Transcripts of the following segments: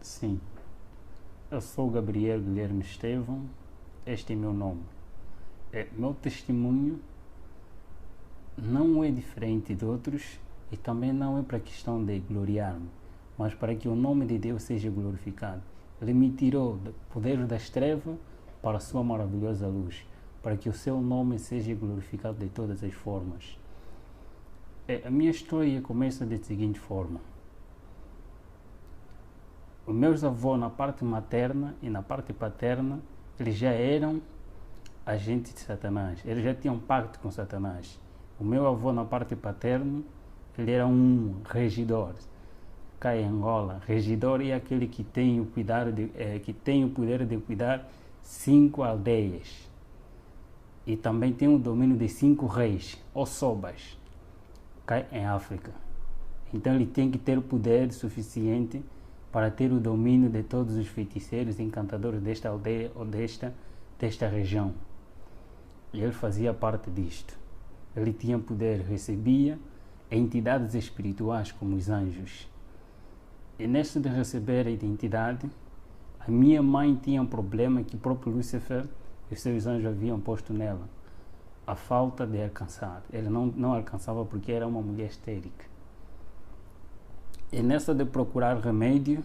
Sim, eu sou Gabriel Guilherme Estevão, este é meu nome. Meu testemunho não é diferente de outros e também não é para a questão de gloriar-me, mas para que o nome de Deus seja glorificado. Ele me tirou do poder das trevas para a sua maravilhosa luz, para que o seu nome seja glorificado de todas as formas. A minha história começa da seguinte forma. Os meus avós, na parte materna e na parte paterna, eles já eram agentes de Satanás. Eles já tinham pacto com Satanás. O meu avô, na parte paterna, ele era um regidor. Cá em Angola, regidor é aquele que tem o poder de cuidar 5 aldeias. E também tem o domínio de 5 reis, ou sobas, cá em África. Então ele tem que ter o poder suficiente para ter o domínio de todos os feiticeiros e encantadores desta aldeia ou desta região. E ele fazia parte disto. Ele tinha poder, recebia entidades espirituais como os anjos. E nesta de receber a identidade, a minha mãe tinha um problema que o próprio Lúcifer e os seus anjos haviam posto nela. A falta de alcançar. Ele não alcançava porque era uma mulher estérica. E nessa de procurar remédio,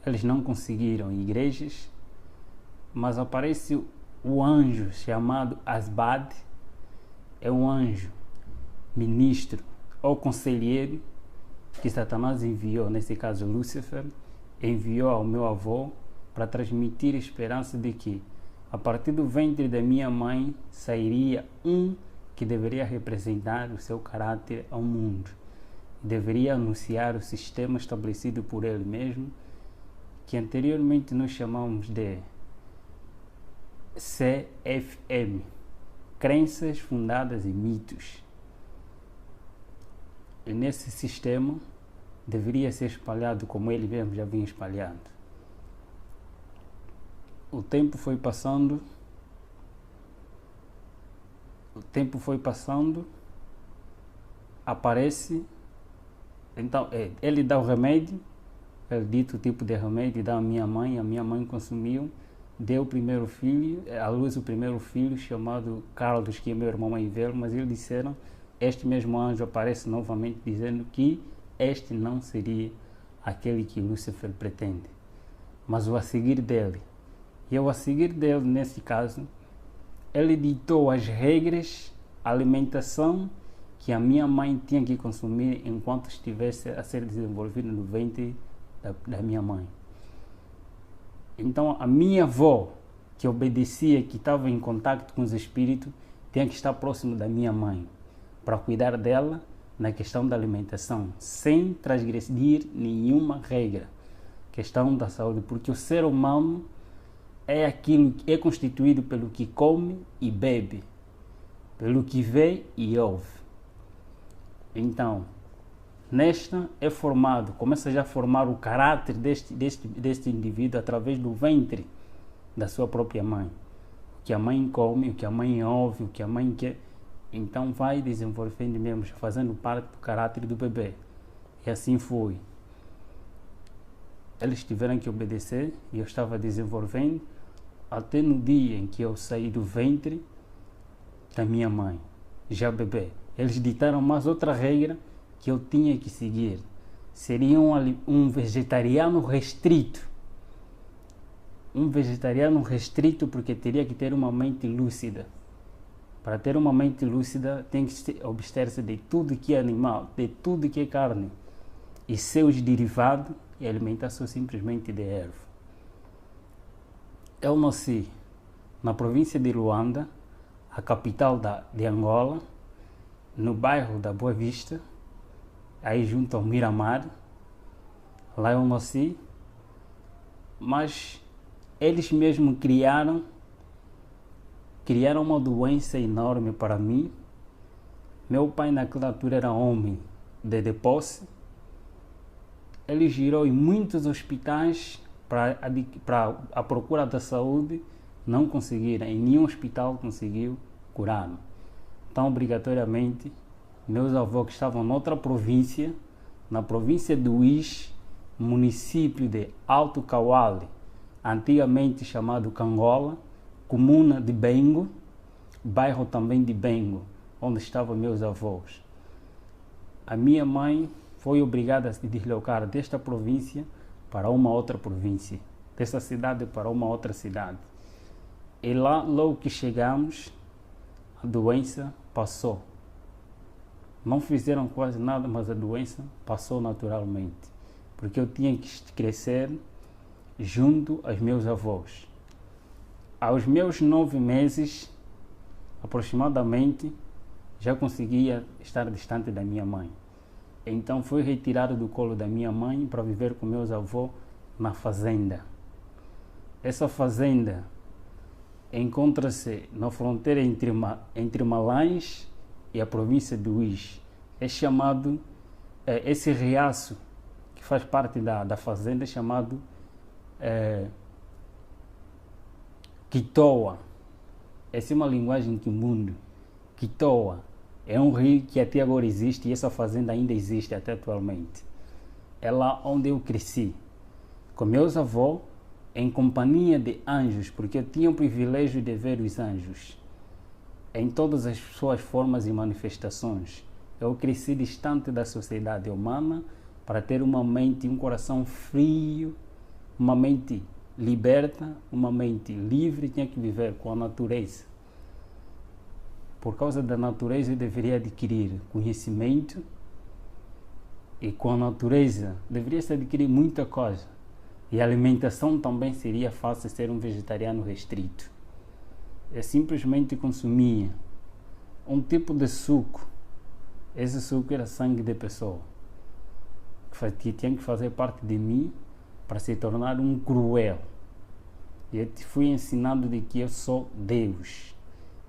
eles não conseguiram igrejas, mas aparece o anjo chamado Asbad, é um anjo, ministro ou conselheiro que Satanás enviou, nesse caso Lúcifer, enviou ao meu avô para transmitir a esperança de que a partir do ventre da minha mãe sairia um que deveria representar o seu caráter ao mundo. Deveria anunciar o sistema estabelecido por ele mesmo, que anteriormente nós chamamos de CFM, Crenças Fundadas em Mitos. E nesse sistema deveria ser espalhado como ele mesmo já vinha espalhando. O tempo foi passando, aparece. Então, ele dá o remédio, ele dito o tipo de remédio, dá à minha mãe consumiu, deu o primeiro filho, à luz o primeiro filho, chamado Carlos, que é meu irmão mais velho, mas eles disseram, este mesmo anjo aparece novamente dizendo que este não seria aquele que Lúcifer pretende, mas o a seguir dele. E o a seguir dele, nesse caso, ele ditou as regras, a alimentação, que a minha mãe tinha que consumir enquanto estivesse a ser desenvolvida no ventre da minha mãe. Então, a minha avó, que obedecia, que estava em contato com os espíritos, tinha que estar próximo da minha mãe, para cuidar dela na questão da alimentação, sem transgredir nenhuma regra. Questão da saúde, porque o ser humano é constituído pelo que come e bebe, pelo que vê e ouve. Então, nesta é formado, começa já a formar o caráter deste indivíduo através do ventre da sua própria mãe. O que a mãe come, o que a mãe ouve, o que a mãe quer. Então vai desenvolvendo mesmo, fazendo parte do caráter do bebê. E assim foi. Eles tiveram que obedecer e eu estava desenvolvendo até no dia em que eu saí do ventre da minha mãe, já bebê. Eles ditaram mais outra regra que eu tinha que seguir. Seria um vegetariano restrito. Um vegetariano restrito porque teria que ter uma mente lúcida. Para ter uma mente lúcida tem que abster-se de tudo que é animal, de tudo que é carne. E seus derivados e alimentação simplesmente de erva. Eu nasci na província de Luanda, a capital de Angola, no bairro da Boa Vista, aí junto ao Miramar. Lá eu nasci, mas eles mesmos criaram uma doença enorme para mim. Meu pai naquela altura era homem de posse. Ele girou em muitos hospitais para a procura da saúde, não conseguiram, em nenhum hospital conseguiu curar-me. Então, obrigatoriamente, meus avós que estavam noutra província, na província do Uís, município de Alto Cauale, antigamente chamado Cangola, comuna de Bengo, bairro também de Bengo, onde estavam meus avós. A minha mãe foi obrigada a se deslocar desta província para uma outra província, dessa cidade para uma outra cidade. E lá, logo que chegamos, a doença passou. Não fizeram quase nada, mas a doença passou naturalmente, porque eu tinha que crescer junto aos meus avós. Aos meus 9 meses, aproximadamente, já conseguia estar distante da minha mãe. Então fui retirado do colo da minha mãe para viver com meus avós na fazenda. Essa fazenda encontra-se na fronteira entre Malães e a província de Uís. É chamado, esse riacho que faz parte da fazenda é chamado Quitoa. Essa é uma linguagem quimundo. Quitoa é um rio que até agora existe e essa fazenda ainda existe até atualmente. É lá onde eu cresci, com meus avós, em companhia de anjos, porque eu tinha o privilégio de ver os anjos em todas as suas formas e manifestações. Eu cresci distante da sociedade humana para ter uma mente e um coração frio, uma mente liberta, uma mente livre. Tinha que viver com a natureza. Por causa da natureza eu deveria adquirir conhecimento e com a natureza deveria se adquirir muita coisa. E a alimentação também seria fácil ser um vegetariano restrito. Eu simplesmente consumia um tipo de suco. Esse suco era sangue de pessoa, que tinha que fazer parte de mim para se tornar um cruel. E eu fui ensinado de que eu sou Deus.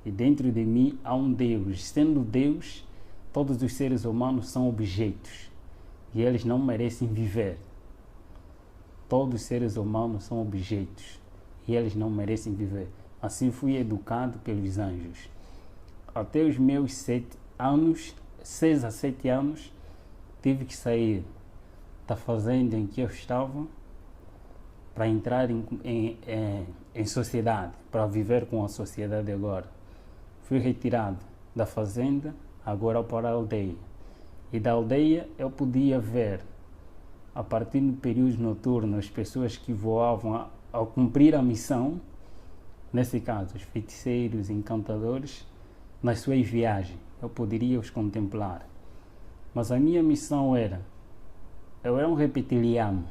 E dentro de mim há um Deus. Sendo Deus, todos os seres humanos são objetos. E eles não merecem viver. Todos os seres humanos são objetos. E eles não merecem viver. Assim fui educado pelos anjos. Até os meus 6 a 7 anos, tive que sair da fazenda em que eu estava para entrar em sociedade, para viver com a sociedade agora. Fui retirado da fazenda, agora para a aldeia. E da aldeia eu podia ver, a partir do período noturno, as pessoas que voavam ao cumprir a missão, nesse caso, os feiticeiros, encantadores, nas suas viagens. Eu poderia os contemplar. Mas a minha missão eu era um reptiliano.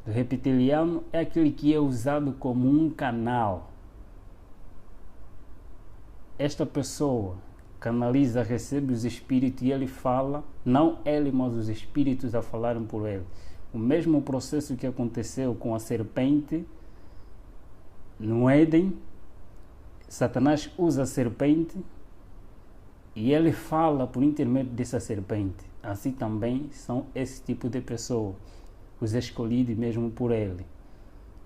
O reptiliano é aquele que é usado como um canal. Esta pessoa canaliza, recebe os espíritos e ele fala, não ele, mas os espíritos a falarem por ele. O mesmo processo que aconteceu com a serpente no Éden, Satanás usa a serpente e ele fala por intermédio dessa serpente. Assim também são esse tipo de pessoa, os escolhidos mesmo por ele.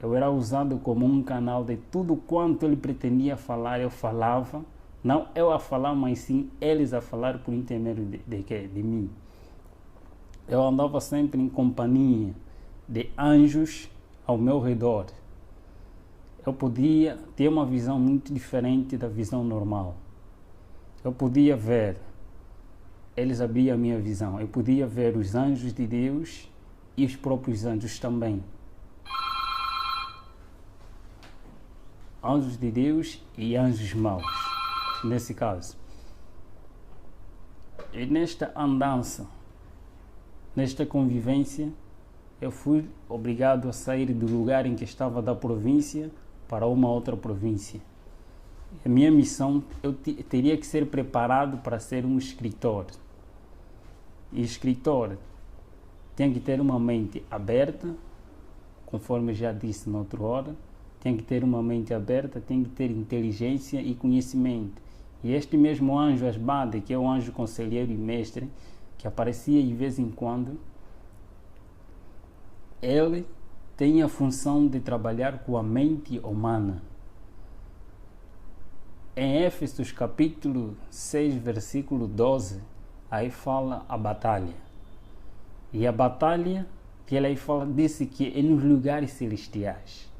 Eu era usado como um canal de tudo quanto ele pretendia falar, eu falava. Não eu a falar, mas sim eles a falar por intermédio de mim. Eu andava sempre em companhia de anjos ao meu redor. Eu podia ter uma visão muito diferente da visão normal. Eu podia ver, eles abriam a minha visão, eu podia ver os anjos de Deus e os próprios anjos também. Anjos de Deus e anjos maus, nesse caso. E nesta andança, nesta convivência, eu fui obrigado a sair do lugar em que estava da província para uma outra província. A minha missão, eu teria que ser preparado para ser um escritor. E escritor tem que ter uma mente aberta, conforme já disse na outra hora, tem que ter uma mente aberta, tem que ter inteligência e conhecimento. E este mesmo anjo Asbade, que é o anjo conselheiro e mestre, que aparecia de vez em quando, ele tem a função de trabalhar com a mente humana. Em Éfesos capítulo 6, versículo 12, aí fala a batalha. E a batalha que ele aí fala, disse que é nos lugares celestiais.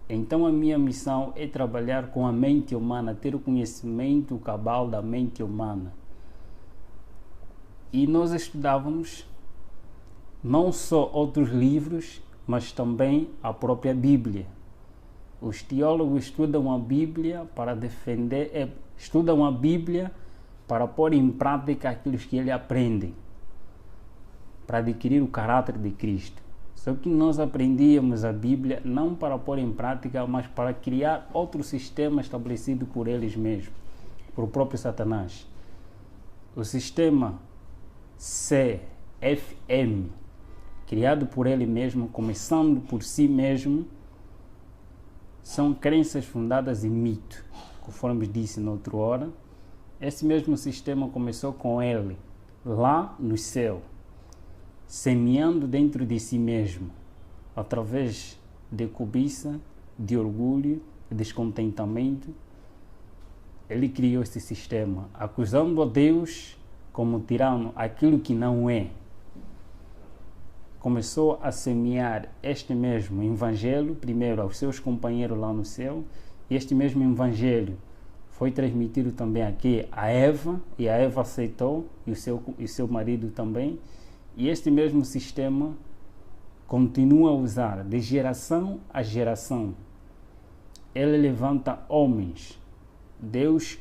Então a minha missão é trabalhar com a mente humana, ter o conhecimento cabal da mente humana. E nós estudávamos não só outros livros, mas também a própria Bíblia. Os teólogos estudam a Bíblia para defender, estudam a Bíblia para pôr em prática aquilo que eles aprendem, para adquirir o caráter de Cristo. Só que nós aprendíamos a Bíblia não para pôr em prática, mas para criar outro sistema estabelecido por eles mesmos, por o próprio Satanás. O sistema CFM, criado por ele mesmo, começando por si mesmo, são crenças fundadas em mito, conforme disse noutra hora. Esse mesmo sistema começou com ele, lá no céu, semeando dentro de si mesmo, através de cobiça, de orgulho, de descontentamento. Ele criou esse sistema, acusando a Deus como tirano, aquilo que não é. Começou a semear este mesmo evangelho, primeiro aos seus companheiros lá no céu, e este mesmo evangelho foi transmitido também aqui a Eva, e a Eva aceitou, e o seu marido também. E este mesmo sistema continua a usar de geração a geração. Ele levanta homens. Deus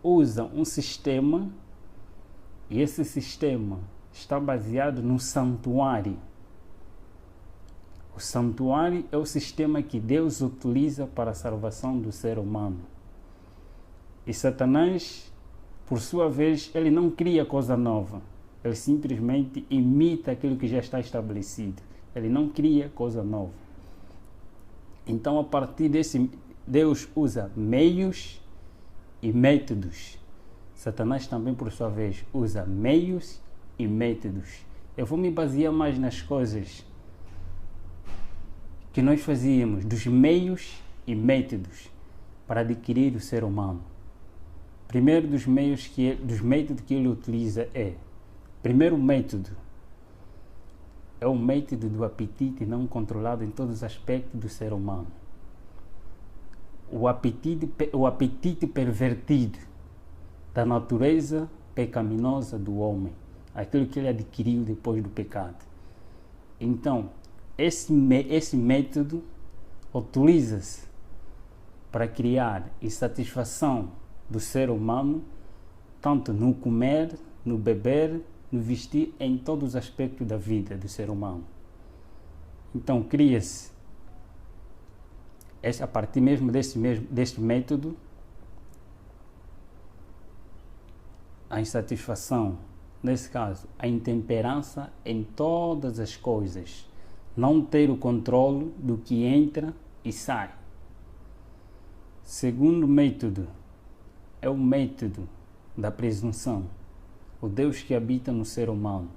usa um sistema, e esse sistema está baseado no santuário. O santuário é o sistema que Deus utiliza para a salvação do ser humano. E Satanás, por sua vez, ele não cria coisa nova. Ele simplesmente imita aquilo que já está estabelecido. Ele não cria coisa nova. Então, a partir desse, Deus usa meios e métodos. Satanás também, por sua vez, usa meios e métodos. Eu vou me basear mais nas coisas que nós fazíamos, dos meios e métodos para adquirir o ser humano. Primeiro dos métodos que ele utiliza primeiro método é o método do apetite não controlado em todos os aspectos do ser humano. O apetite pervertido da natureza pecaminosa do homem, aquilo que ele adquiriu depois do pecado. Então, esse método utiliza-se para criar insatisfação do ser humano, tanto no comer, no beber, no vestir, em todos os aspectos da vida do ser humano. Então, cria-se, a partir mesmo deste método, a insatisfação, nesse caso, a intemperança em todas as coisas, não ter o controle do que entra e sai. Segundo método é o método da presunção, o Deus que habita no ser humano.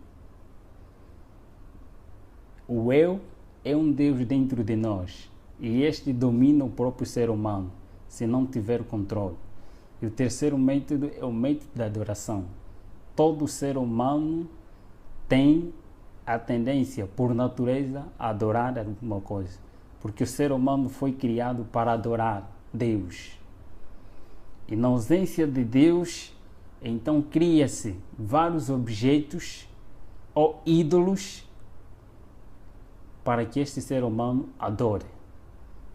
O eu é um Deus dentro de nós e este domina o próprio ser humano, se não tiver controle. E o terceiro método é o método da adoração. Todo ser humano tem a tendência, por natureza, a adorar alguma coisa, porque o ser humano foi criado para adorar Deus. E na ausência de Deus, então cria-se vários objetos ou ídolos para que este ser humano adore.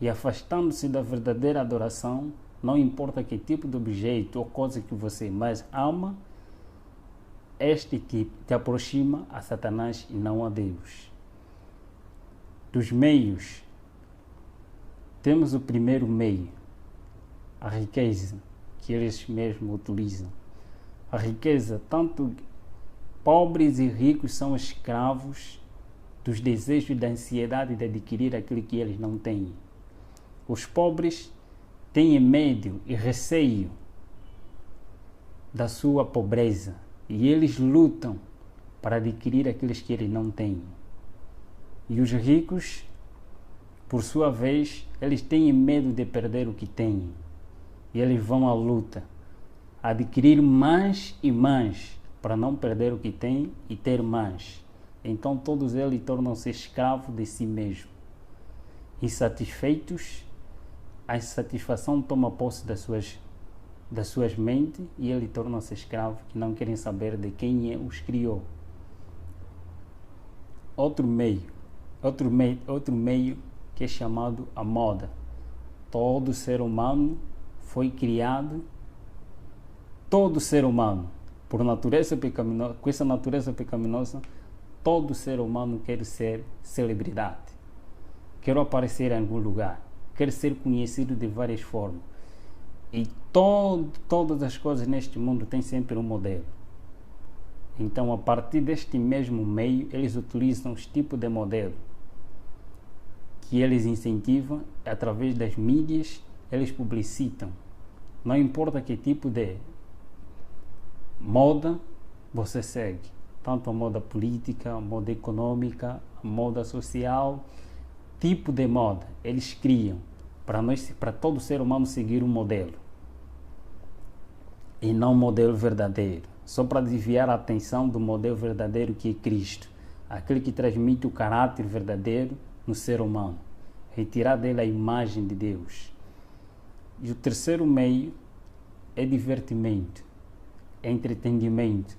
E afastando-se da verdadeira adoração, não importa que tipo de objeto ou coisa que você mais ama, este te aproxima a Satanás e não a Deus. Dos meios, temos o primeiro meio, a riqueza, que eles mesmos utilizam. A riqueza, tanto pobres e ricos são escravos dos desejos e da ansiedade de adquirir aquilo que eles não têm. Os pobres têm medo e receio da sua pobreza e eles lutam para adquirir aqueles que eles não têm. E os ricos, por sua vez, eles têm medo de perder o que têm e eles vão à luta, adquirir mais e mais para não perder o que têm e ter mais. então todos eles tornam-se escravos de si mesmos. Insatisfeitos, a insatisfação toma posse das suas mentes e eles tornam-se escravos que não querem saber de quem os criou. Outro meio que é chamado a moda. Todo ser humano foi criado, todo ser humano, por natureza pecaminosa, com essa natureza pecaminosa, todo ser humano quer ser celebridade, quer aparecer em algum lugar, quer ser conhecido de várias formas. E todas as coisas neste mundo têm sempre um modelo. Então, a partir deste mesmo meio, eles utilizam os tipos de modelo que eles incentivam através das mídias, eles publicitam. Não importa que tipo de moda você segue, tanto a moda política, a moda econômica, a moda social, tipo de moda, eles criam para todo ser humano seguir um modelo e não um modelo verdadeiro, só para desviar a atenção do modelo verdadeiro que é Cristo, aquele que transmite o caráter verdadeiro no ser humano, retirar dele a imagem de Deus. E o terceiro meio é divertimento, é entretenimento.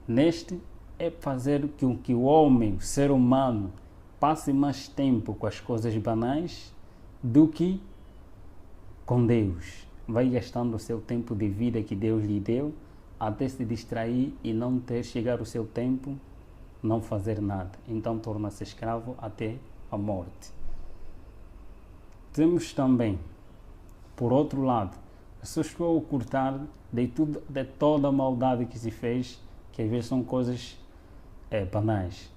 Neste é fazer com que o homem, o ser humano, passe mais tempo com as coisas banais do que com Deus. Vai gastando o seu tempo de vida que Deus lhe deu até se distrair e não ter chegar o seu tempo, não fazer nada. Então torna-se escravo até a morte. Temos também, por outro lado, as pessoas estão a ocultar de toda a maldade que se fez, que às vezes são coisas banais,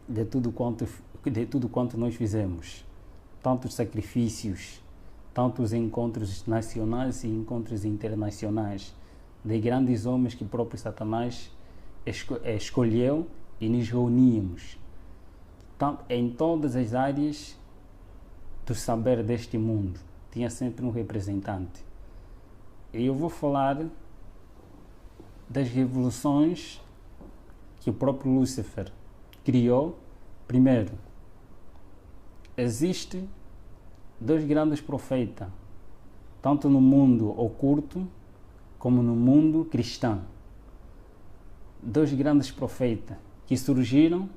de tudo quanto nós fizemos, tantos sacrifícios, tantos encontros nacionais e encontros internacionais, de grandes homens que o próprio Satanás escolheu e nos reuníamos. Em todas as áreas do saber deste mundo, tinha sempre um representante. E eu vou falar das revoluções que o próprio Lúcifer criou. Primeiro, existem dois grandes profetas, tanto no mundo oculto como no mundo cristão. Dois grandes profetas que surgiram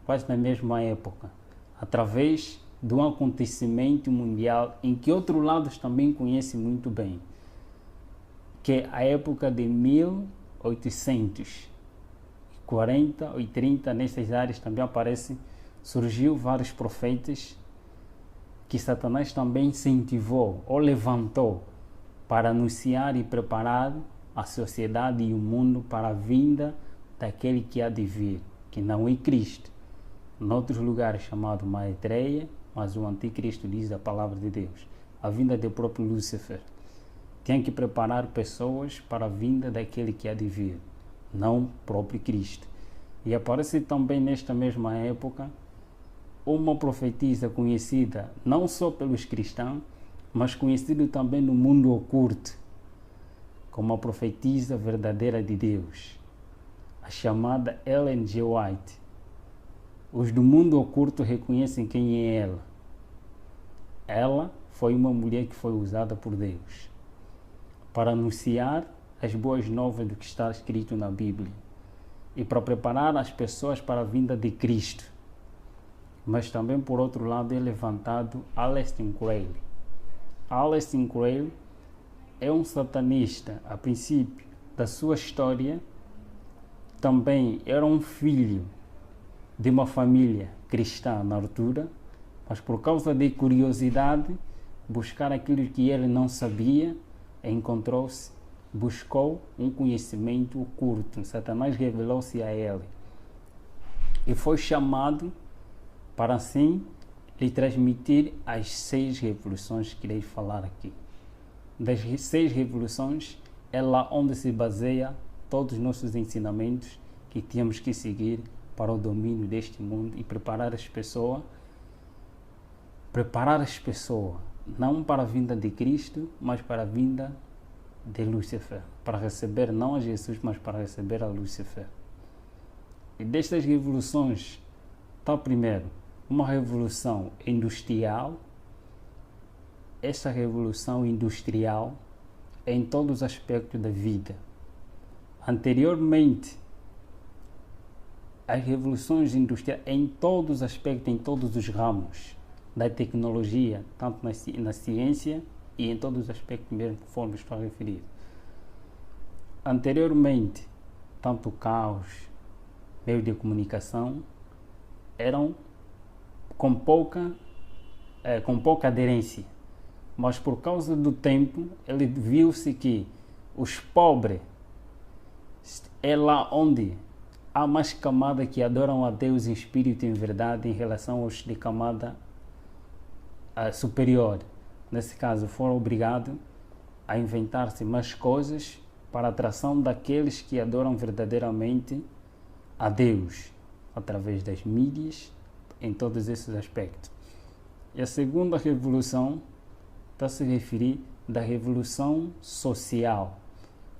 quase na mesma época, através de um acontecimento mundial em que outros lados também conhecem muito bem, que é a época de 1840 e 30, nessas áreas também surgiu vários profetas que Satanás também incentivou ou levantou para anunciar e preparar a sociedade e o mundo para a vinda daquele que há de vir, que não é Cristo. Em outros lugares chamado Maitreya, mas o anticristo diz a palavra de Deus. A vinda do próprio Lúcifer. Tem que preparar pessoas para a vinda daquele que há de vir, não o próprio Cristo. E aparece também nesta mesma época uma profetisa conhecida não só pelos cristãos, mas conhecida também no mundo oculto, como a profetisa verdadeira de Deus, a chamada Ellen G. White. Os do mundo oculto reconhecem quem é ela. Ela foi uma mulher que foi usada por Deus para anunciar as boas novas do que está escrito na Bíblia e para preparar as pessoas para a vinda de Cristo. Mas também, por outro lado, é levantado Aleister Crowley. Aleister Crowley é um satanista. A princípio da sua história, também era um filho de uma família cristã na altura, mas por causa de curiosidade, buscar aquilo que ele não sabia, buscou um conhecimento oculto. Satanás revelou-se a ele e foi chamado para assim lhe transmitir as 6 revoluções que irei falar aqui. Das 6 revoluções é lá onde se baseia todos os nossos ensinamentos que temos que seguir para o domínio deste mundo e preparar as pessoas não para a vinda de Cristo, mas para a vinda de Lúcifer, para receber não a Jesus, mas para receber a Lúcifer. E destas revoluções, está primeiro uma revolução industrial. Essa revolução industrial é em todos os aspectos da vida. Anteriormente, as revoluções industriais em todos os aspectos, em todos os ramos da tecnologia, tanto na ciência e em todos os aspectos mesmo, conforme estou a referir. Anteriormente, tanto carros, meios de comunicação, eram com pouca aderência. Mas por causa do tempo, ele viu-se que os pobres é lá onde há mais camada que adoram a Deus em espírito e em verdade em relação aos de camada superior. Nesse caso, foram obrigados a inventar-se mais coisas para a atração daqueles que adoram verdadeiramente a Deus, através das mídias, em todos esses aspectos. E a segunda revolução está a se referir da revolução social,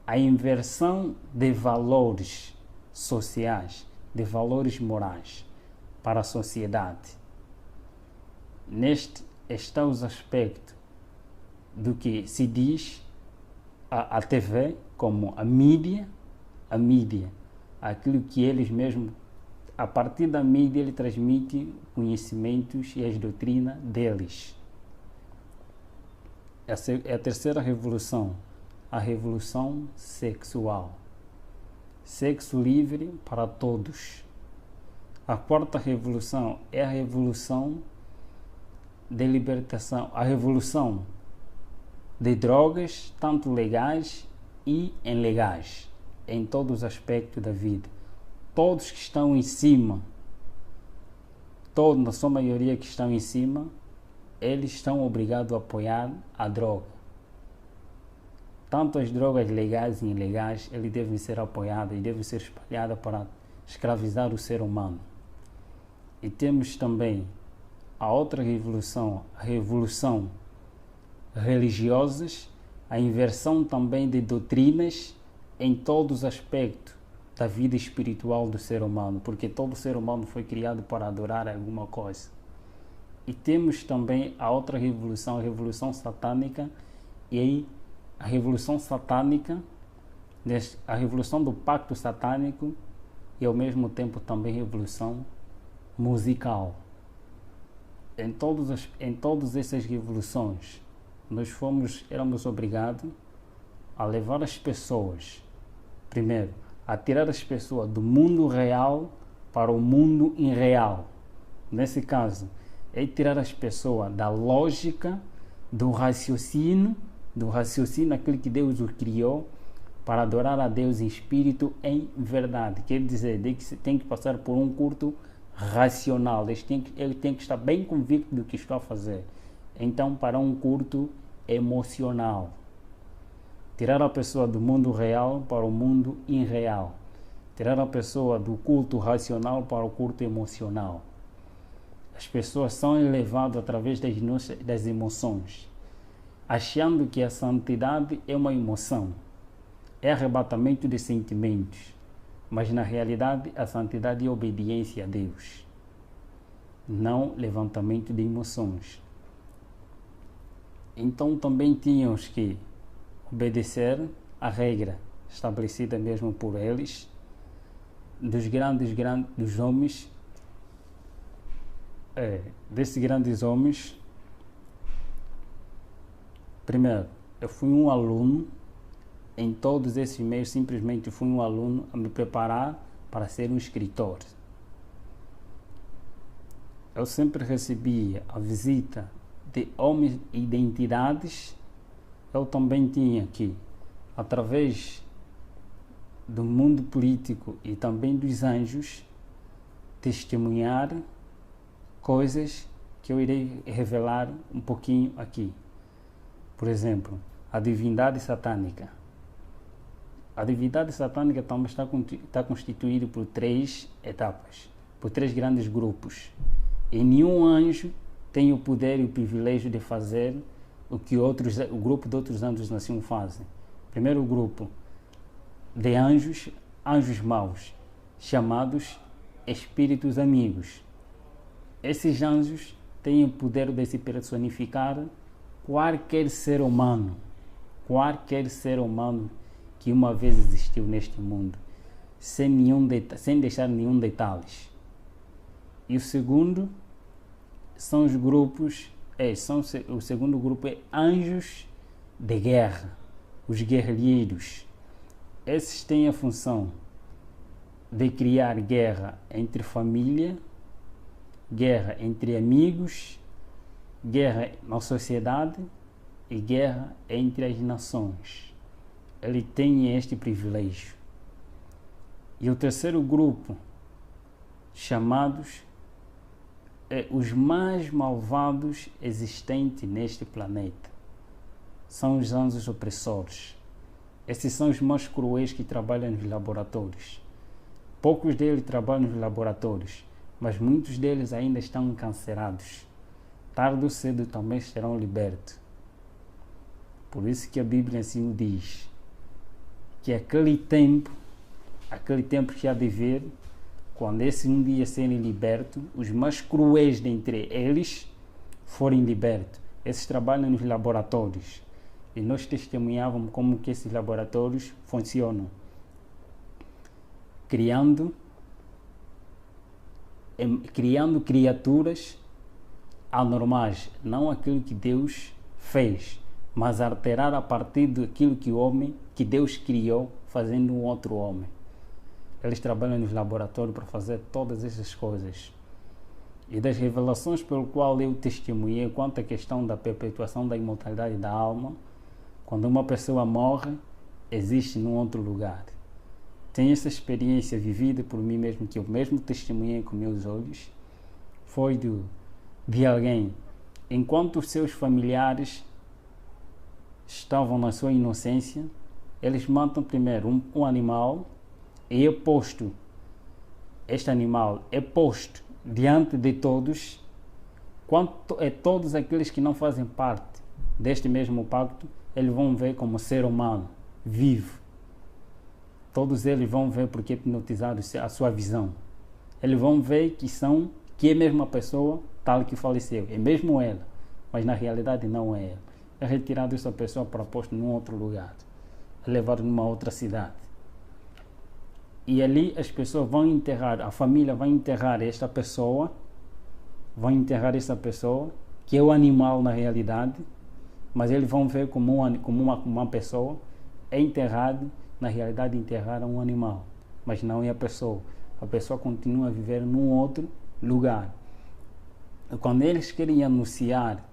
a inversão de valores sociais, de valores morais para a sociedade. Neste está os aspectos do que se diz a TV como a mídia, aquilo que eles mesmos, a partir da mídia, ele transmite conhecimentos e as doutrinas deles. Essa é a terceira revolução, a revolução sexual. Sexo livre para todos. A quarta revolução é a revolução de libertação, a revolução de drogas, tanto legais e ilegais, em todos os aspectos da vida. Todos que estão em cima, na sua maioria que estão em cima, eles estão obrigados a apoiar a droga. Tanto as drogas legais e ilegais, eles devem ser apoiadas e devem ser espalhadas para escravizar o ser humano. E temos também a outra revolução, a revolução religiosas, a inversão também de doutrinas em todos os aspectos da vida espiritual do ser humano, porque todo ser humano foi criado para adorar alguma coisa. E temos também a outra revolução, a revolução satânica, e aí a revolução satânica, a revolução do pacto satânico e ao mesmo tempo também revolução musical. Em todas essas revoluções, éramos obrigados a levar as pessoas, primeiro, a tirar as pessoas do mundo real para o mundo irreal. Nesse caso, é tirar as pessoas da lógica, do raciocínio, aquilo que Deus o criou, para adorar a Deus em espírito, em verdade. Quer dizer, que tem que passar por um culto racional. Ele tem que estar bem convicto do que está a fazer. Então, para um culto emocional. Tirar a pessoa do mundo real para o mundo irreal. Tirar a pessoa do culto racional para o culto emocional. As pessoas são elevadas através das emoções, achando que a santidade é uma emoção, é arrebatamento de sentimentos, mas na realidade a santidade é obediência a Deus, não levantamento de emoções. Então também tínhamos que obedecer a regra estabelecida mesmo por eles, dos homens, desses grandes homens. Primeiro, eu fui um aluno em todos esses meios, simplesmente fui um aluno a me preparar para ser um escritor. Eu sempre recebia a visita de homens e de entidades. Eu também tinha que, através do mundo político e também dos anjos, testemunhar coisas que eu irei revelar um pouquinho aqui. Por exemplo, a divindade satânica. A divindade satânica também está constituída por 3 etapas, por 3 grandes grupos. E nenhum anjo tem o poder e o privilégio de fazer o que o grupo de outros anjos nasciam fazem. Primeiro grupo de anjos maus, chamados espíritos amigos. Esses anjos têm o poder de se personificar qualquer ser humano que uma vez existiu neste mundo, sem deixar nenhum detalhe. E o segundo são os grupos, o segundo grupo é anjos de guerra, os guerrilheiros. Esses têm a função de criar guerra entre família, guerra entre amigos, guerra na sociedade e guerra entre as nações. Ele tem este privilégio. E o terceiro grupo, chamados os mais malvados existentes neste planeta, são os anjos opressores. Esses são os mais cruéis que trabalham nos laboratórios. Poucos deles trabalham nos laboratórios, mas muitos deles ainda estão encarcerados. Tarde ou cedo também serão libertos. Por isso que a Bíblia assim o diz, que aquele tempo que há de vir, quando esses um dia serem libertos, os mais cruéis dentre eles forem libertos. Esses trabalham nos laboratórios. E nós testemunhávamos como que esses laboratórios funcionam. Criando criaturas anormais, não aquilo que Deus fez, mas alterar a partir daquilo que Deus criou, fazendo um outro homem. Eles trabalham nos laboratórios para fazer todas essas coisas. E das revelações pelo qual eu testemunhei quanto à questão da perpetuação da imortalidade da alma, quando uma pessoa morre, existe num outro lugar. Tenho essa experiência vivida por mim mesmo, que eu mesmo testemunhei com meus olhos, foi de alguém, enquanto os seus familiares estavam na sua inocência, eles matam primeiro um animal e este animal é posto diante de todos, quanto é todos aqueles que não fazem parte deste mesmo pacto, eles vão ver como ser humano, vivo. Todos eles vão ver porque é hipnotizado a sua visão. Eles vão ver que é mesmo a pessoa tal que faleceu, é mesmo ela, mas na realidade não é ela. É retirado essa pessoa para posto num outro lugar, é levado numa outra cidade. E ali as pessoas vão enterrar, a família vai enterrar esta pessoa, que é o animal na realidade, mas eles vão ver como uma pessoa é enterrado, na realidade enterraram um animal, mas não é a pessoa. A pessoa continua a viver num outro lugar. E quando eles querem anunciar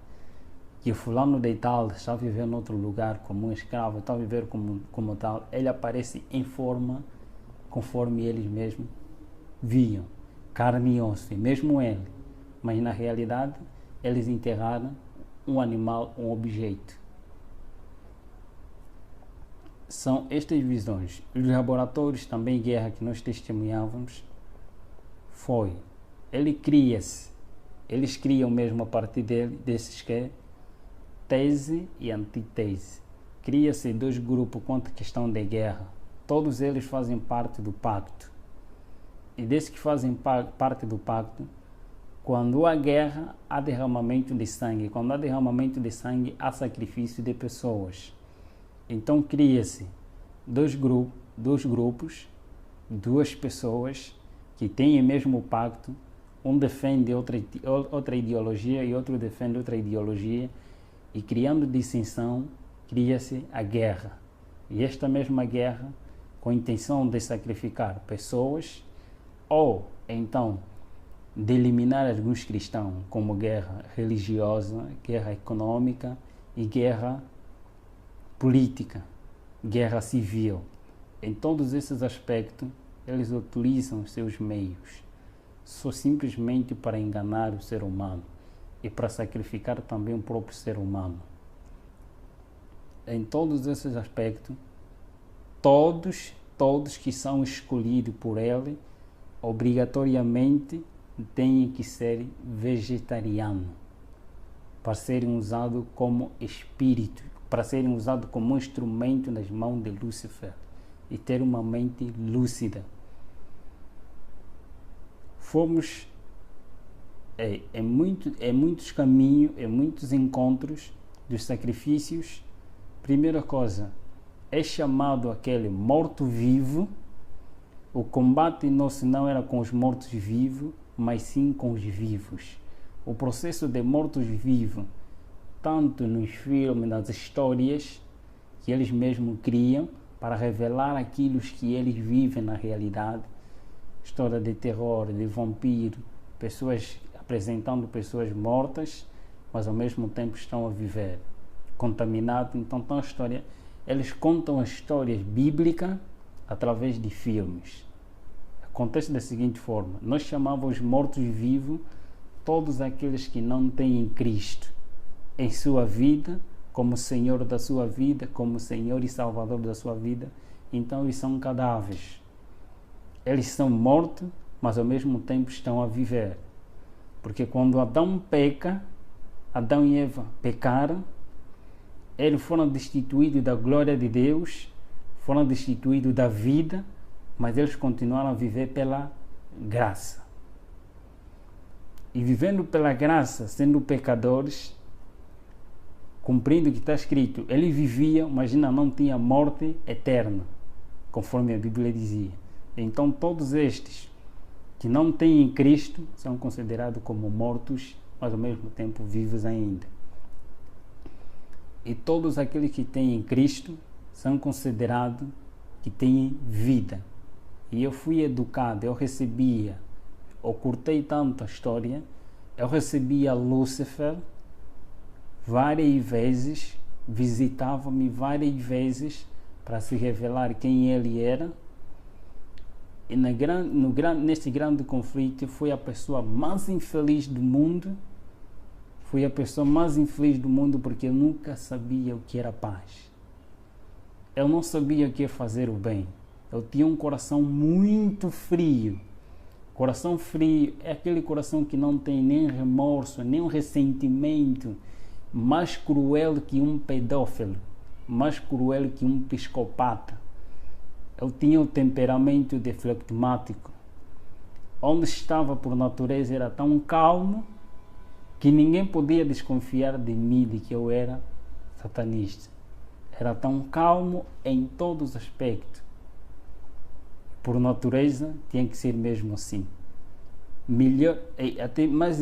que fulano de tal está a viver em outro lugar como um escravo, está a viver como tal, ele aparece em forma conforme eles mesmos viam, carne e osso, mesmo ele. Mas na realidade, eles enterraram um animal, um objeto. São estas visões. Os laboratórios também, guerra que nós testemunhávamos, eles criam mesmo a partir desses que é tese e antítese. Cria-se dois grupos quanto à questão da guerra. Todos eles fazem parte do pacto. E desses que fazem parte do pacto, quando há guerra, há derramamento de sangue. Quando há derramamento de sangue, há sacrifício de pessoas. Então cria-se dois grupos, duas pessoas que têm o mesmo pacto. Um defende outra ideologia e outro defende outra ideologia. E criando dissensão, cria-se a guerra. E esta mesma guerra, com a intenção de sacrificar pessoas, ou então de eliminar alguns cristãos, como guerra religiosa, guerra econômica e guerra política, guerra civil. Em todos esses aspectos, eles utilizam os seus meios, só simplesmente para enganar o ser humano e para sacrificar também o próprio ser humano. Em todos esses aspectos, todos que são escolhidos por ele, obrigatoriamente têm que ser vegetarianos, para serem usados como espírito, para serem usados como instrumento nas mãos de Lúcifer e ter uma mente lúcida. fomos em muitos caminhos, em muitos encontros dos sacrifícios. Primeira coisa, é chamado aquele morto-vivo. O combate nosso não era com os mortos-vivos, mas sim com os vivos. O processo de mortos-vivos, tanto nos filmes, nas histórias que eles mesmos criam para revelar aquilo que eles vivem na realidade. História de terror, de vampiro, pessoas apresentando pessoas mortas, mas ao mesmo tempo estão a viver, contaminados. Então, eles contam as histórias bíblicas através de filmes. Acontece da seguinte forma: nós chamávamos mortos-vivos todos aqueles que não têm Cristo em sua vida, como Senhor da sua vida, como Senhor e Salvador da sua vida. Então eles são cadáveres. Eles são mortos, mas ao mesmo tempo estão a viver. Porque quando Adão peca, Adão e Eva pecaram, eles foram destituídos da glória de Deus, foram destituídos da vida, mas eles continuaram a viver pela graça. E vivendo pela graça, sendo pecadores, cumprindo o que está escrito, ele vivia, mas ainda não tinha morte eterna, conforme a Bíblia dizia. Então todos estes que não têm Cristo são considerados como mortos, mas ao mesmo tempo vivos ainda. E todos aqueles que têm Cristo são considerados que têm vida. E eu fui educado, eu curtei tanto a história, eu recebia Lúcifer várias vezes, visitava-me várias vezes para se revelar quem ele era. E nesse grande conflito, fui a pessoa mais infeliz do mundo. Fui a pessoa mais infeliz do mundo porque eu nunca sabia o que era paz. Eu não sabia o que é fazer o bem. Eu tinha um coração muito frio. Coração frio é aquele coração que não tem nem remorso, nem um ressentimento, mais cruel que um pedófilo, mais cruel que um psicopata. Eu tinha o temperamento de flegmático. Onde estava por natureza era tão calmo que ninguém podia desconfiar de mim, de que eu era satanista. Era tão calmo em todos os aspectos. Por natureza, tinha que ser mesmo assim. Melhor, até mais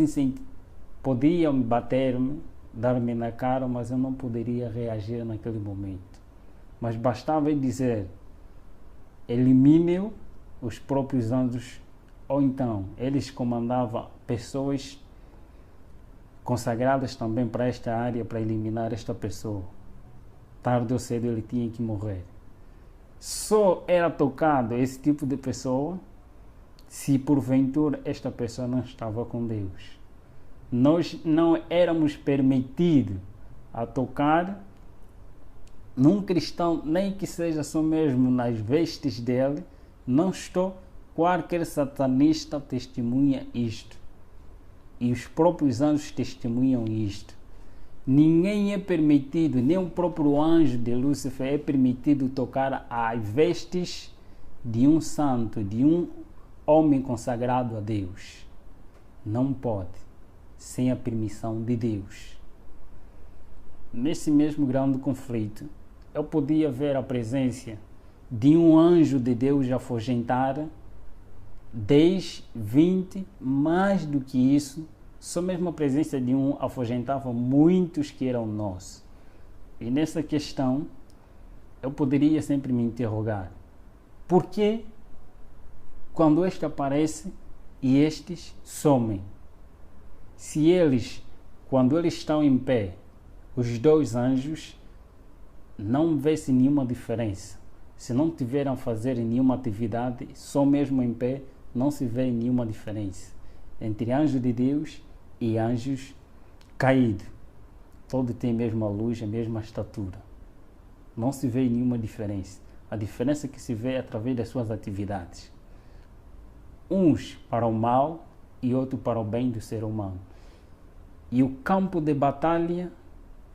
podiam bater-me, dar-me na cara, mas eu não poderia reagir naquele momento. Mas bastava dizer: elimine os próprios anjos, ou então eles comandavam pessoas consagradas também para esta área, para eliminar esta pessoa. Tarde ou cedo ele tinha que morrer. Só era tocado esse tipo de pessoa se porventura esta pessoa não estava com Deus. Nós não éramos permitidos a tocar num cristão, nem que seja só mesmo nas vestes dele. Não estou, qualquer satanista testemunha isto. E os próprios anjos testemunham isto. Ninguém é permitido, nem o próprio anjo de Lúcifer é permitido tocar as vestes de um santo, de um homem consagrado a Deus. Não pode, sem a permissão de Deus. Nesse mesmo grande conflito, eu podia ver a presença de um anjo de Deus afugentar 10, 20, mais do que isso. Só mesmo a presença de um afugentava muitos que eram nós. E nessa questão, eu poderia sempre me interrogar: por que quando este aparece e estes somem? Se eles, quando eles estão em pé, os dois anjos, não vê-se nenhuma diferença. Se não tiveram a fazer nenhuma atividade, só mesmo em pé, não se vê nenhuma diferença entre anjos de Deus e anjos caídos. Todos têm a mesma luz, a mesma estatura. Não se vê nenhuma diferença. A diferença é que se vê através das suas atividades. Uns para o mal e outros para o bem do ser humano. E o campo de batalha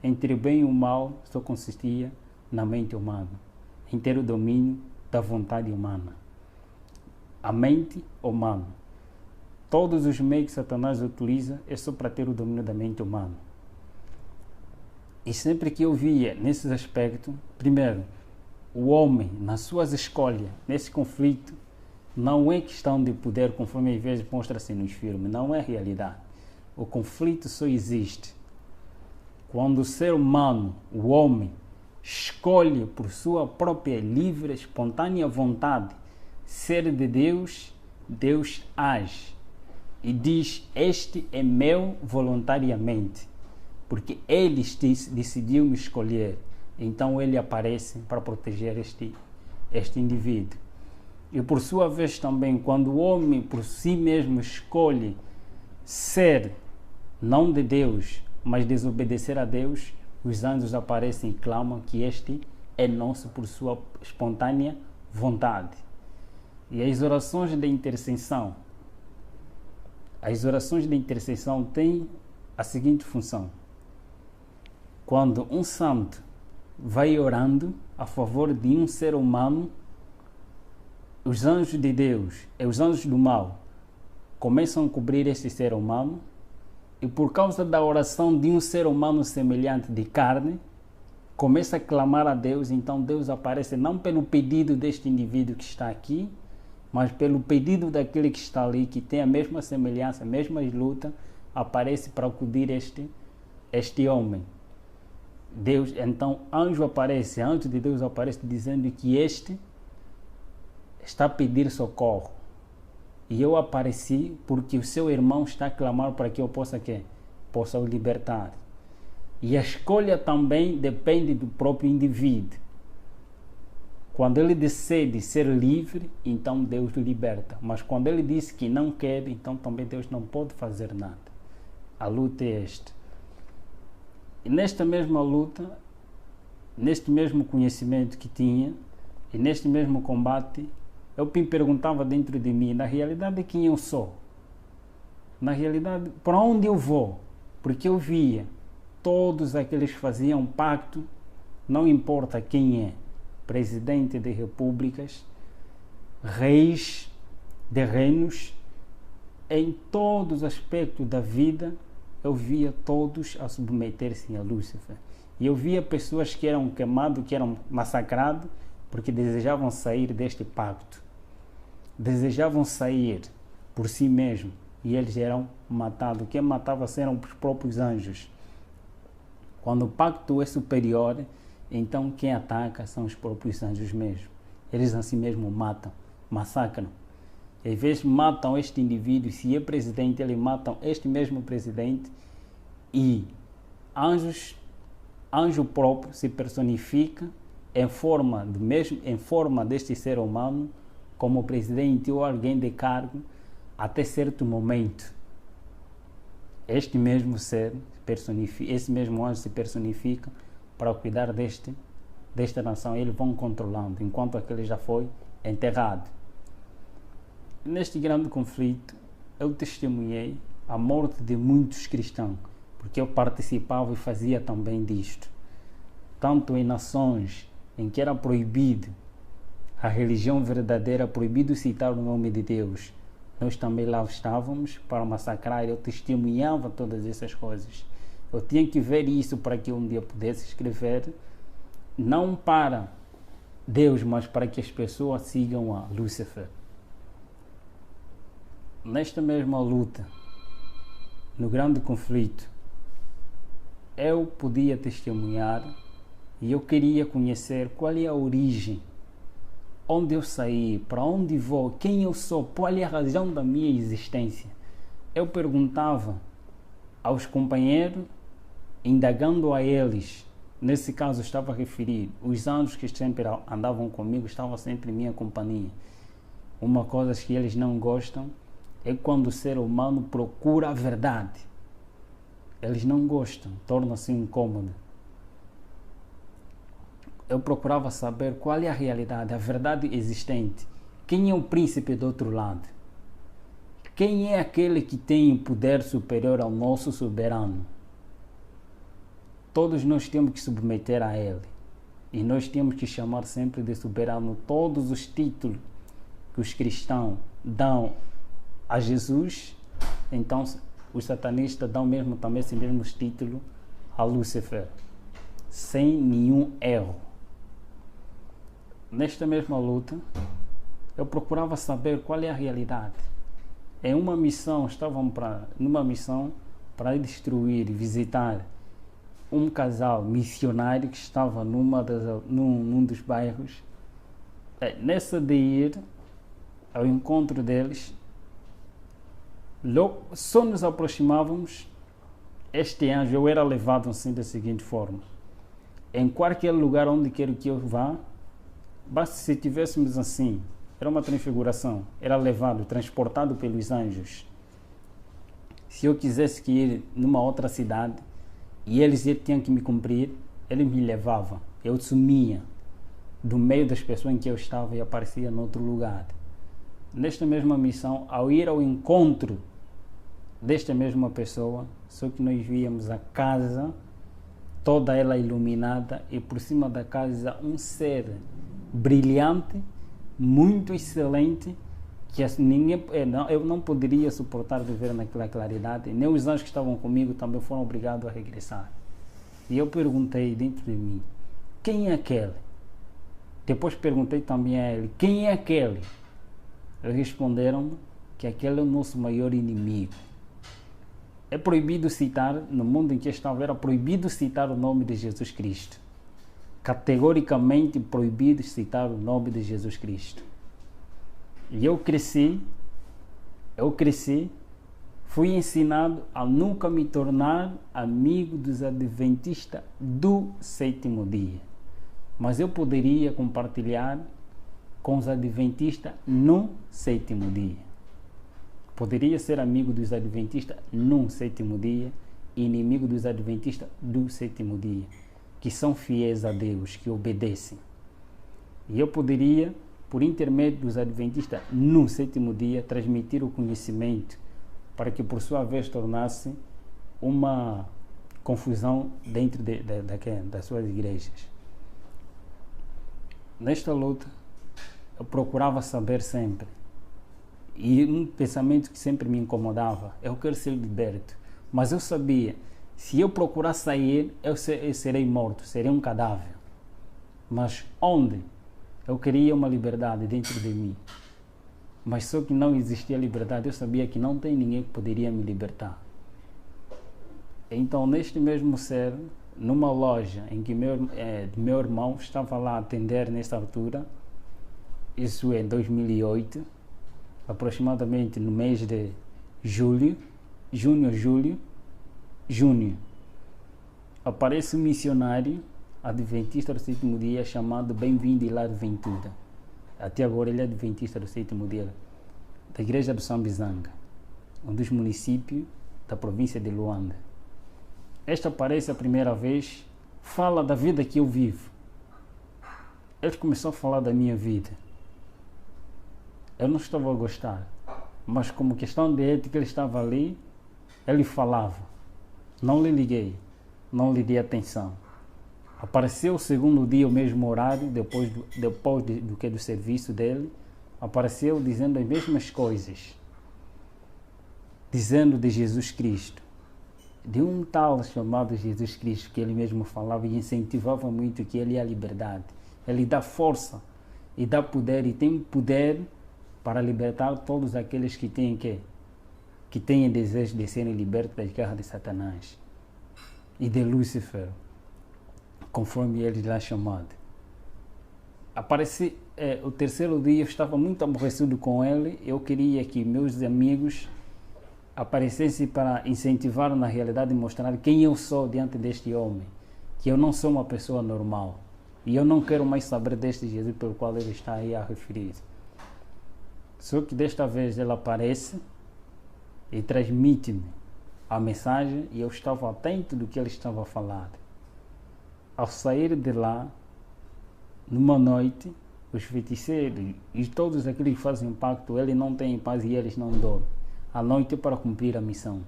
entre o bem e o mal só consistia na mente humana, em ter o domínio da vontade humana. A mente humana. Todos os meios que Satanás utiliza é só para ter o domínio da mente humana. E sempre que eu via nesses aspectos, primeiro, o homem, nas suas escolhas, nesse conflito, não é questão de poder, conforme às vezes mostra-se nos filmes, não é realidade. O conflito só existe quando o ser humano, o homem, escolhe por sua própria livre, espontânea vontade ser de Deus, Deus age e diz: este é meu voluntariamente, porque ele decidiu me escolher. Então ele aparece para proteger este indivíduo. E por sua vez também, quando o homem por si mesmo escolhe ser não de Deus, mas desobedecer a Deus, os anjos aparecem e clamam que este é nosso por sua espontânea vontade. E as orações de intercessão têm a seguinte função: quando um santo vai orando a favor de um ser humano, os anjos de Deus e os anjos do mal começam a cobrir esse ser humano, e por causa da oração de um ser humano semelhante de carne, começa a clamar a Deus. Então Deus aparece não pelo pedido deste indivíduo que está aqui, mas pelo pedido daquele que está ali, que tem a mesma semelhança, a mesma luta, aparece para acudir este homem. Deus, então, anjo de Deus aparece dizendo que este está a pedir socorro. E eu apareci porque o seu irmão está a clamar para que eu possa o libertar. E a escolha também depende do próprio indivíduo. Quando ele decide ser livre, então Deus o liberta. Mas quando ele diz que não quer, então também Deus não pode fazer nada. A luta é esta. E nesta mesma luta, neste mesmo conhecimento que tinha, e neste mesmo combate, eu me perguntava dentro de mim, na realidade, quem eu sou? Na realidade, para onde eu vou? Porque eu via todos aqueles que faziam pacto, não importa quem é, presidente de repúblicas, reis de reinos, em todos os aspectos da vida, eu via todos a submeter-se a Lúcifer. E eu via pessoas que eram queimadas, que eram massacradas, porque desejavam sair deste pacto. Desejavam sair por si mesmos, e eles eram matados. Quem matava eram os próprios anjos. Quando o pacto é superior, então quem ataca são os próprios anjos mesmo. Eles assim mesmo matam, massacram. E às vezes matam este indivíduo, se é presidente, eles matam este mesmo presidente, e anjo próprio se personifica em forma deste ser humano, como presidente ou alguém de cargo, até certo momento. Este mesmo ser esse mesmo anjo se personifica para cuidar desta nação. Eles vão controlando, enquanto aquele já foi enterrado. Neste grande conflito, eu testemunhei a morte de muitos cristãos, porque eu participava e fazia também disto. Tanto em nações em que era proibido a religião verdadeira, proibido citar o nome de Deus, nós também lá estávamos para massacrar. Eu testemunhava todas essas coisas. Eu tinha que ver isso para que um dia pudesse escrever, não para Deus, mas para que as pessoas sigam a Lúcifer. Nesta mesma luta, no grande conflito, eu podia testemunhar e eu queria conhecer qual é a origem, onde eu saí, para onde vou, quem eu sou, qual é a razão da minha existência. Eu perguntava aos companheiros, indagando a eles. Nesse caso estava a referir os anjos que sempre andavam comigo, estavam sempre em minha companhia. Uma coisa que eles não gostam é quando o ser humano procura a verdade. Eles não gostam, torna-se incômodo. Eu procurava saber qual é a realidade, a verdade existente. Quem é o príncipe do outro lado? Quem é aquele que tem poder superior ao nosso soberano? Todos nós temos que submeter a ele. E nós temos que chamar sempre de soberano todos os títulos que os cristãos dão a Jesus, Então os satanistas dão mesmo também esse mesmo título a Lúcifer, sem nenhum erro. Nesta mesma luta, eu procurava saber qual é a realidade. Em uma missão, numa missão para destruir e visitar um casal missionário que estava num dos bairros. Nessa de ir ao encontro deles, logo, só nos aproximávamos, este anjo, eu era levado assim da seguinte forma: em qualquer lugar onde quero que eu vá, basta se tivéssemos assim, era uma transfiguração, era levado, transportado pelos anjos. Se eu quisesse ir numa outra cidade e eles tinham que me cumprir, eles me levavam, eu sumia do meio das pessoas em que eu estava e aparecia em outro lugar. Nesta mesma missão, ao ir ao encontro desta mesma pessoa, só que nós víamos a casa toda ela iluminada e por cima da casa um ser brilhante, muito excelente, que eu não poderia suportar de ver naquela claridade, nem os anjos que estavam comigo também foram obrigados a regressar. E eu perguntei dentro de mim, quem é aquele? Depois perguntei também a ele, quem é aquele? Eles responderam que aquele é o nosso maior inimigo. É proibido citar, no mundo em que estava, era proibido citar o nome de Jesus Cristo. Categoricamente proibido citar o nome de Jesus Cristo. E eu cresci, fui ensinado a nunca me tornar amigo dos adventistas do sétimo dia. Mas eu poderia compartilhar com os adventistas no sétimo dia. Poderia ser amigo dos adventistas no sétimo dia e inimigo dos adventistas do sétimo dia, que são fiéis a Deus, que obedecem. E eu poderia, por intermédio dos adventistas no sétimo dia, transmitir o conhecimento para que por sua vez tornasse uma confusão dentro das suas igrejas. Nesta luta, eu procurava saber sempre, e um pensamento que sempre me incomodava: eu quero ser liberto, mas eu sabia, se eu procurar sair, eu serei morto, serei um cadáver. Mas onde? Eu queria uma liberdade dentro de mim, mas só que não existia liberdade. Eu sabia que não tem ninguém que poderia me libertar. Então, neste mesmo ser, numa loja em que meu irmão estava lá a atender nesta altura, isso em 2008, aproximadamente no mês de junho, aparece um missionário adventista do sétimo dia chamado Bem-vindo Hilário Ventura. Até agora ele é adventista do sétimo dia da igreja do São Bizanga, um dos municípios da província de Luanda. Este aparece a primeira vez, fala da vida que eu vivo. Ele começou a falar da minha vida. Eu não estava a gostar, mas como questão de ética ele estava ali, ele falava. Não lhe liguei, não lhe dei atenção. Apareceu o segundo dia, o mesmo horário, depois do serviço dele, apareceu dizendo as mesmas coisas, dizendo de Jesus Cristo, de um tal chamado Jesus Cristo, que ele mesmo falava e incentivava muito, que ele é a liberdade. Ele dá força e dá poder, e tem poder para libertar todos aqueles que têm desejo de serem libertos das garras de Satanás e de Lúcifer, conforme ele lá chamado. Apareci, o terceiro dia eu estava muito aborrecido com ele. Eu queria que meus amigos aparecessem para incentivar na realidade e mostrar quem eu sou diante deste homem, que eu não sou uma pessoa normal e eu não quero mais saber deste Jesus pelo qual ele está aí a referir. Só que desta vez ele aparece e transmite-me a mensagem e eu estava atento do que ele estava a falar. Ao sair de lá, numa noite, os feiticeiros e todos aqueles que fazem pacto, ele não tem paz e eles não dormem. A noite é para cumprir a missão.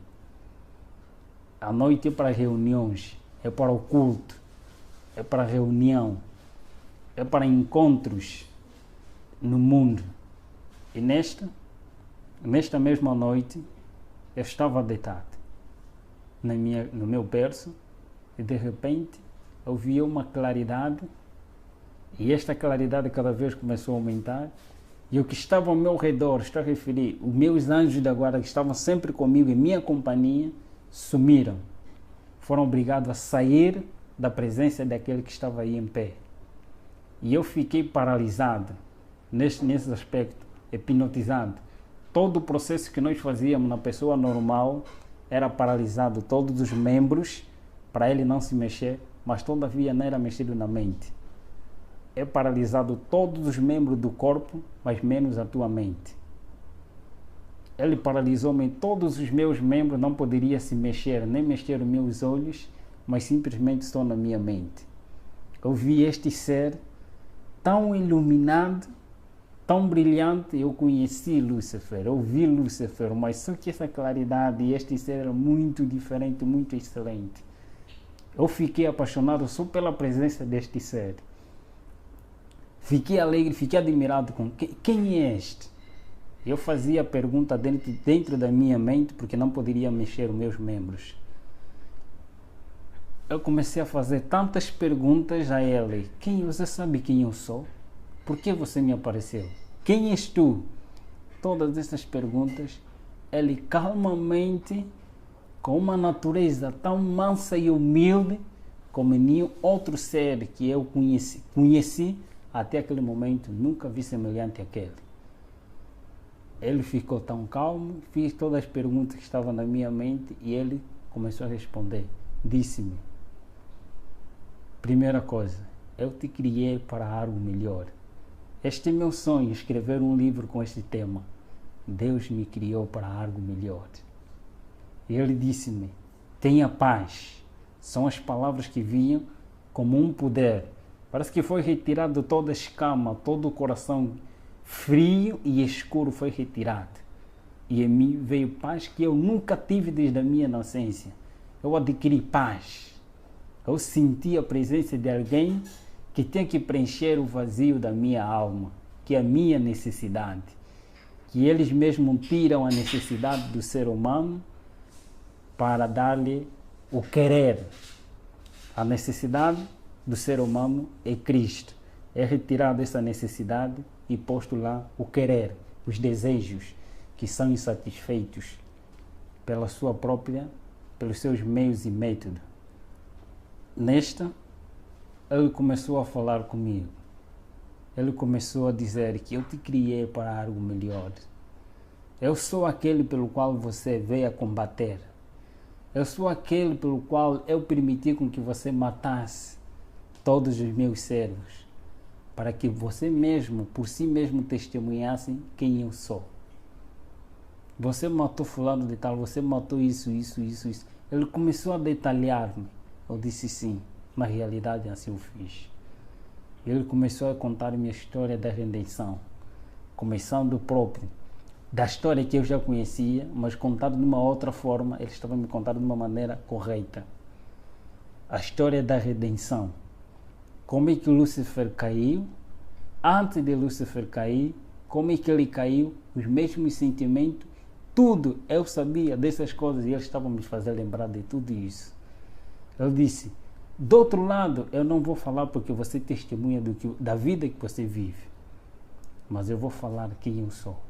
A noite é para reuniões, é para o culto, é para reunião, é para encontros no mundo. E nesta mesma noite, Eu estava deitado no meu berço e de repente eu vi uma claridade, e esta claridade cada vez começou a aumentar, e o que estava ao meu redor, estou a referir, os meus anjos da guarda que estavam sempre comigo em minha companhia, sumiram. Foram obrigados a sair da presença daquele que estava aí em pé. E eu fiquei paralisado nesse aspecto, hipnotizado. Todo o processo que nós fazíamos na pessoa normal era paralisado, todos os membros, para ele não se mexer, mas todavia não era mexido na mente. É paralisado todos os membros do corpo, mas menos a tua mente. Ele paralisou-me, todos os meus membros, não poderia se mexer, nem mexer os meus olhos, mas simplesmente estou na minha mente. Eu vi este ser tão iluminado, tão brilhante. Eu conheci Lúcifer, eu vi Lúcifer, mas só que essa claridade e este ser era muito diferente, muito excelente. Eu fiquei apaixonado só pela presença deste ser. Fiquei alegre, fiquei admirado com quem é este? Eu fazia a pergunta dentro da minha mente, porque não poderia mexer os meus membros. Eu comecei a fazer tantas perguntas a ele. Você sabe quem eu sou? Por que você me apareceu? Quem és tu? Todas essas perguntas, ele calmamente, com uma natureza tão mansa e humilde, como nenhum outro ser que eu conheci até aquele momento, nunca vi semelhante àquele. Ele ficou tão calmo, fiz todas as perguntas que estavam na minha mente e ele começou a responder. Disse-me: primeira coisa, eu te criei para algo melhor. Este é meu sonho, escrever um livro com este tema. Deus me criou para algo melhor. E ele disse-me: tenha paz. São as palavras que vinham como um poder. Parece que foi retirado toda a escama, todo o coração frio e escuro foi retirado. E em mim veio paz que eu nunca tive desde a minha nascença. Eu adquiri paz. Eu senti a presença de alguém que tem que preencher o vazio da minha alma, que é a minha necessidade. Que eles mesmos tiram a necessidade do ser humano para dar-lhe o querer. A necessidade do ser humano é Cristo. É retirado essa necessidade e posto lá o querer, os desejos que são insatisfeitos pelos seus meios e métodos. Nesta, ele começou a falar comigo. Ele começou a dizer que eu te criei para algo melhor. Eu sou aquele pelo qual você veio a combater. Eu sou aquele pelo qual eu permiti com que você matasse todos os meus servos, para que você mesmo, por si mesmo, testemunhasse quem eu sou. Você matou fulano de tal, você matou isso. Ele começou a detalhar-me. Eu disse sim, na realidade assim eu fiz. Ele começou a contar-me a história da redenção, começando da história que eu já conhecia, mas contado de uma outra forma. Ele estava me contando de uma maneira correta. A história da redenção. Como é que Lúcifer caiu? Antes de Lúcifer cair, como é que ele caiu? Os mesmos sentimentos, tudo. Eu sabia dessas coisas e ele estava me fazendo lembrar de tudo isso. Ele disse: do outro lado, eu não vou falar porque você testemunha da vida que você vive, mas eu vou falar quem eu sou.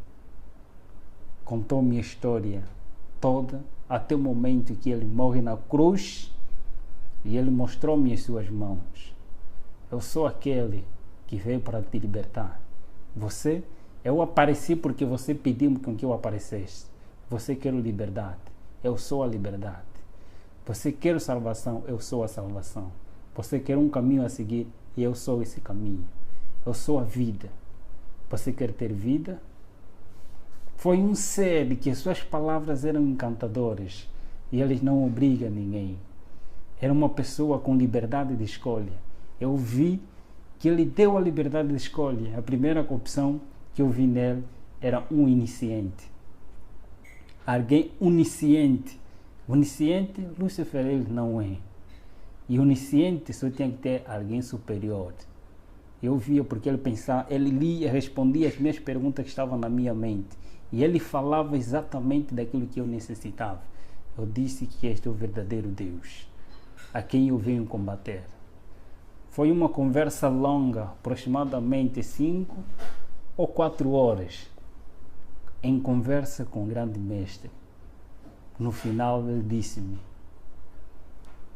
Contou minha história toda, até o momento que ele morre na cruz e ele mostrou-me as suas mãos. Eu sou aquele que veio para te libertar. Eu apareci porque você pediu com que eu aparecesse. Você quer liberdade, eu sou a liberdade. Você quer salvação, eu sou a salvação. Você quer um caminho a seguir, e eu sou esse caminho. Eu sou a vida. Você quer ter vida? Foi um ser que suas palavras eram encantadoras e ele não obriga ninguém. Era uma pessoa com liberdade de escolha. Eu vi que ele deu a liberdade de escolha. A primeira opção que eu vi nele era um iniciante. Alguém onisciente. Onisciente, Lúcifer ele não é. E onisciente só tinha que ter alguém superior. Eu via porque ele pensava, ele lia, respondia as minhas perguntas que estavam na minha mente. E ele falava exatamente daquilo que eu necessitava. Eu disse que este é o verdadeiro Deus, a quem eu venho combater. Foi uma conversa longa, aproximadamente 5 ou 4 horas, em conversa com o grande mestre. No final ele disse-me: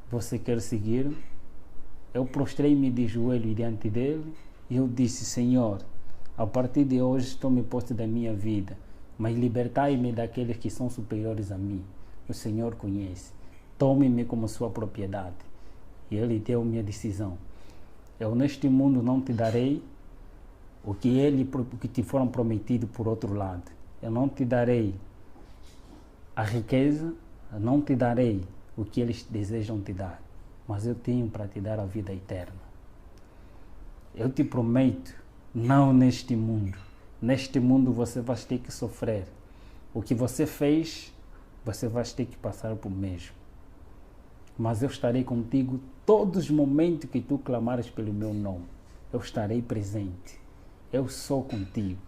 você quer seguir? Eu prostrei-me de joelho diante dele e eu disse: Senhor, a partir de hoje estou-me posto da minha vida, mas libertai-me daqueles que são superiores a mim. O Senhor conhece. Tome-me como sua propriedade. E ele deu-me a decisão. Eu neste mundo não te darei o que te foram prometido por outro lado. Eu não te darei a riqueza, eu não te darei o que eles desejam te dar, mas eu tenho para te dar a vida eterna. Eu te prometo, não neste mundo. Neste mundo você vai ter que sofrer. O que você fez, você vai ter que passar por mesmo. Mas eu estarei contigo todos os momentos que tu clamares pelo meu nome. Eu estarei presente. Eu sou contigo.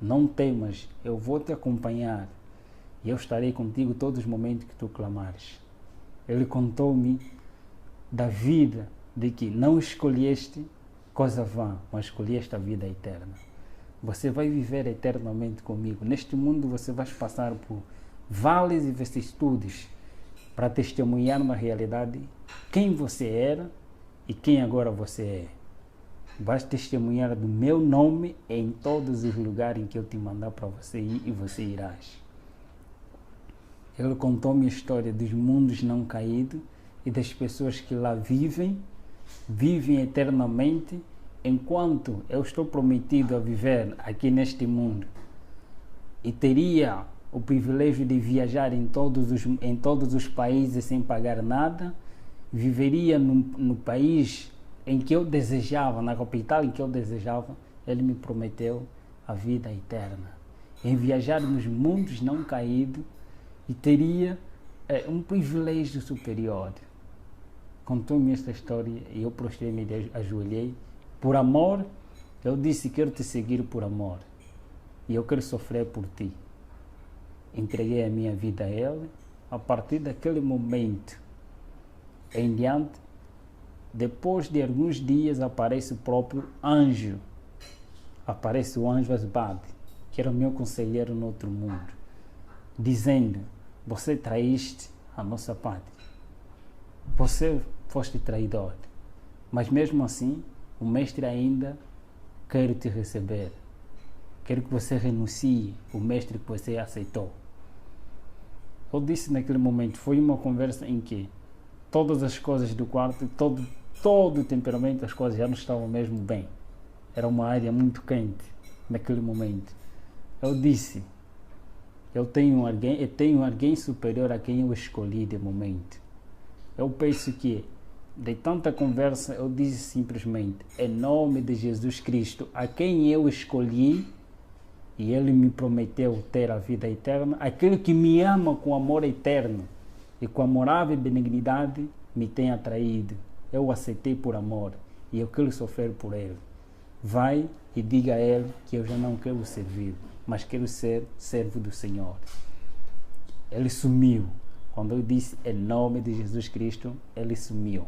Não temas, eu vou te acompanhar. E eu estarei contigo todos os momentos que tu clamares. Ele contou-me da vida, de que não escolheste coisa vã, mas escolheste a vida eterna. Você vai viver eternamente comigo. Neste mundo você vai passar por vales e vicissitudes para testemunhar uma realidade quem você era e quem agora você é. Vais testemunhar do meu nome em todos os lugares em que eu te mandar para você ir e você irás. Ele contou-me a história dos mundos não caídos e das pessoas que lá vivem eternamente, enquanto eu estou prometido a viver aqui neste mundo e teria o privilégio de viajar em todos os países sem pagar nada, viveria no país em que eu desejava, na capital em que eu desejava. Ele me prometeu a vida eterna, em viajar nos mundos não caídos, e teria um privilégio superior. Contou-me esta história e eu prostrei-me e ajoelhei. Por amor, eu disse: quero te seguir por amor e eu quero sofrer por ti. Entreguei a minha vida a ele. A partir daquele momento em diante, depois de alguns dias, aparece o próprio anjo. Aparece o anjo Asbad, que era o meu conselheiro no outro mundo, dizendo: você traíste a nossa pátria. Você foste traidor. Mas mesmo assim, o mestre ainda quer te receber. Quer que você renuncie o mestre que você aceitou. Eu disse naquele momento, foi uma conversa em que todas as coisas do quarto, todo o temperamento das coisas já não estavam mesmo bem. Era uma área muito quente naquele momento. Eu disse: eu tenho alguém superior a quem eu escolhi de momento. Eu penso que, de tanta conversa, eu disse simplesmente: em nome de Jesus Cristo, a quem eu escolhi, e ele me prometeu ter a vida eterna, aquele que me ama com amor eterno e com amorável benignidade me tem atraído. Eu o aceitei por amor e eu quero sofrer por ele. Vai e diga a ele que eu já não quero servir, mas quero ser servo do Senhor. Ele sumiu. Quando eu disse em nome de Jesus Cristo, ele sumiu.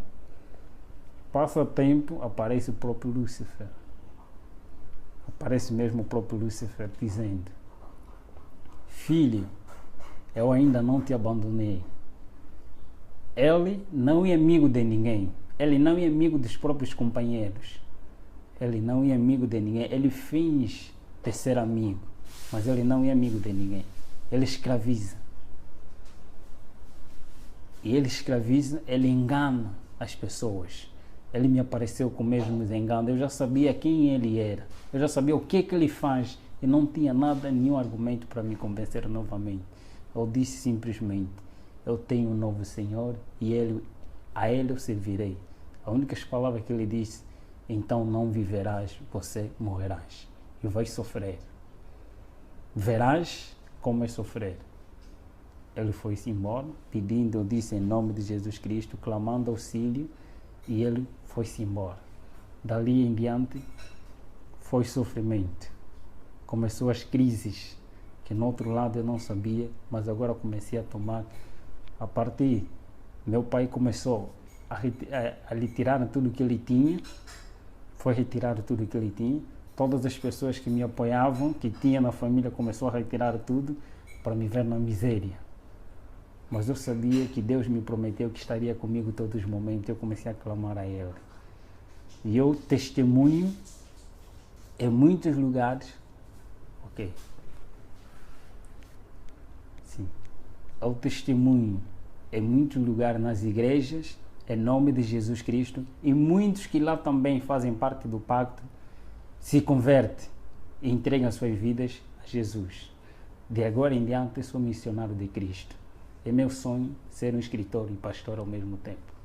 Passa tempo, aparece o próprio Lúcifer. Aparece mesmo o próprio Lúcifer dizendo: filho, eu ainda não te abandonei. Ele não é amigo de ninguém. Ele não é amigo dos próprios companheiros. Ele não é amigo de ninguém. Ele finge de ser amigo, mas ele não é amigo de ninguém. Ele escraviza. E ele escraviza, ele engana as pessoas. Ele me apareceu com o mesmo engano. Eu já sabia quem ele era. Eu já sabia o que ele faz. E não tinha nenhum argumento para me convencer novamente. Eu disse simplesmente: eu tenho um novo Senhor e a ele eu servirei. As únicas palavras que ele disse: então não viverás, você morrerás. E vais sofrer. Verás como é sofrer. Ele foi-se embora, pedindo, eu disse em nome de Jesus Cristo, clamando auxílio, e ele foi-se embora. Dali em diante, foi sofrimento. Começou as crises que no outro lado eu não sabia, mas agora comecei a tomar. A partir, meu pai começou a retirar tudo que ele tinha, foi retirar tudo que ele tinha. Todas as pessoas que me apoiavam, que tinha na família, começou a retirar tudo para me ver na miséria. Mas eu sabia que Deus me prometeu que estaria comigo todos os momentos. Eu comecei a clamar a Ele. E eu testemunho em muitos lugares. Ok. Sim. Eu testemunho em muitos lugares nas igrejas, em nome de Jesus Cristo. E muitos que lá também fazem parte do pacto se convertem e entregam as suas vidas a Jesus. De agora em diante, eu sou missionário de Cristo. É meu sonho ser um escritor e pastor ao mesmo tempo.